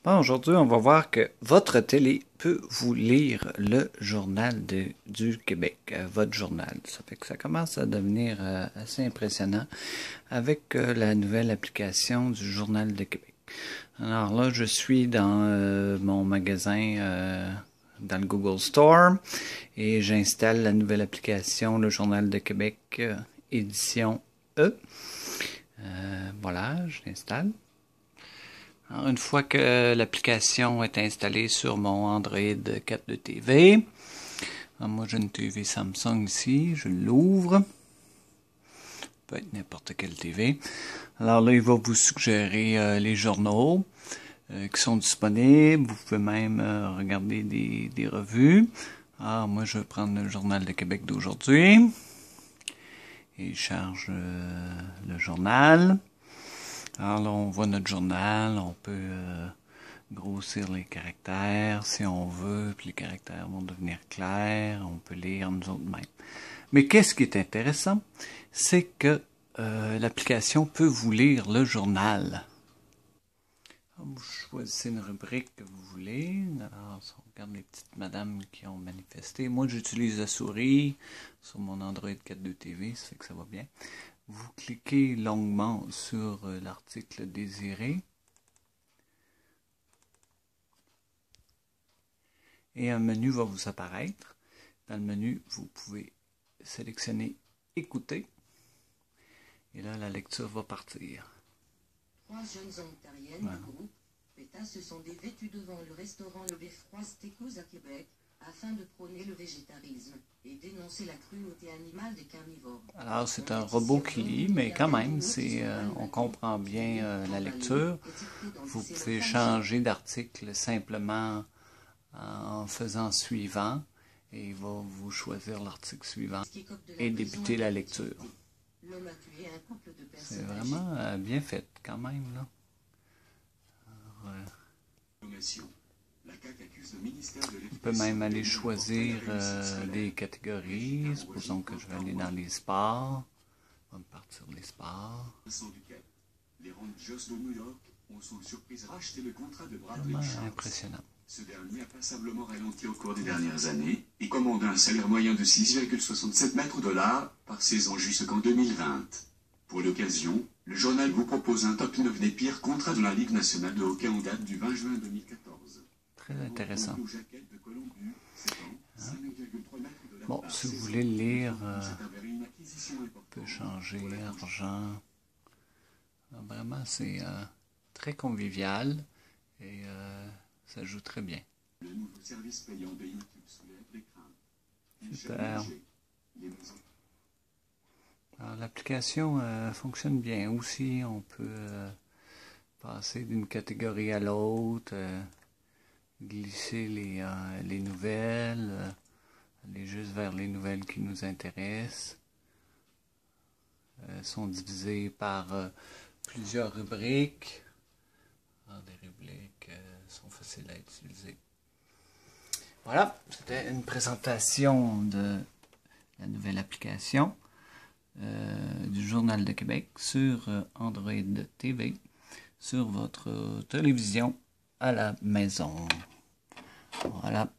Bon, aujourd'hui, on va voir que votre télé peut vous lire le journal du Québec, votre journal. Ça fait que ça commence à devenir assez impressionnant avec la nouvelle application du Journal de Québec. Alors là, je suis dans mon magasin dans le Google Store et j'installe la nouvelle application, le Journal de Québec, édition E. Voilà, je l'installe. Alors, une fois que l'application est installée sur mon Android 4 TV, moi j'ai une TV Samsung ici, je l'ouvre. Peut être n'importe quelle TV. Alors là, il va vous suggérer les journaux qui sont disponibles. Vous pouvez même regarder des revues. Alors moi, je vais prendre le Journal de Québec d'aujourd'hui. Et je charge le journal. Alors là, on voit notre journal, on peut grossir les caractères si on veut, puis les caractères vont devenir clairs, on peut lire nous autres mêmes. Mais qu'est-ce qui est intéressant, c'est que l'application peut vous lire le journal. Alors, vous choisissez une rubrique que vous voulez. Alors, si on regarde les petites madames qui ont manifesté, moi j'utilise la souris sur mon Android 4.2 TV, ça fait que ça va bien. Vous cliquez longuement sur l'article désiré et un menu va vous apparaître. Dans le menu, vous pouvez sélectionner Écouter et là, la lecture va partir. Trois jeunes ontariennes du groupe PETA se sont dévêtues devant le restaurant Le Beffroi Steakhouse à Québec afin de prôner le végétarisme et dénoncer la cruauté animale des carnivores. Alors, c'est un robot qui lit, mais quand même, on comprend bien la lecture. Vous pouvez changer d'article simplement en faisant suivant et il va vous choisir l'article suivant et débuter la lecture. C'est vraiment bien fait quand même, là. Alors, on peut même aller choisir des catégories. Supposons que je vais aller dans les sports. On va partir les sports. Les Rangers de New York ont sans surprise racheté le contrat de Bradley Vraiment Sharp. impressionnant. Ce dernier a passablement ralenti au cours des dernières années et commande un salaire moyen de 6,67 mètres dollars par saison jusqu'en 2020. Pour l'occasion, le journal vous propose un top 9 des pires contrats de la Ligue nationale de hockey en date du 20 juin 2014. Très intéressant. Hein? Bon, si vous voulez le lire, on peut changer argent. Vraiment, c'est très convivial et ça joue très bien. Le nouveau service payant de YouTube soulève les craintes. Super. Alors, l'application fonctionne bien aussi. On peut passer d'une catégorie à l'autre, glisser les nouvelles, aller juste vers les nouvelles qui nous intéressent. Elles sont divisées par plusieurs rubriques. Alors, des rubriques sont faciles à utiliser. Voilà, c'était une présentation de la nouvelle application du Journal de Québec sur Android TV, sur votre télévision à la maison. Voilà.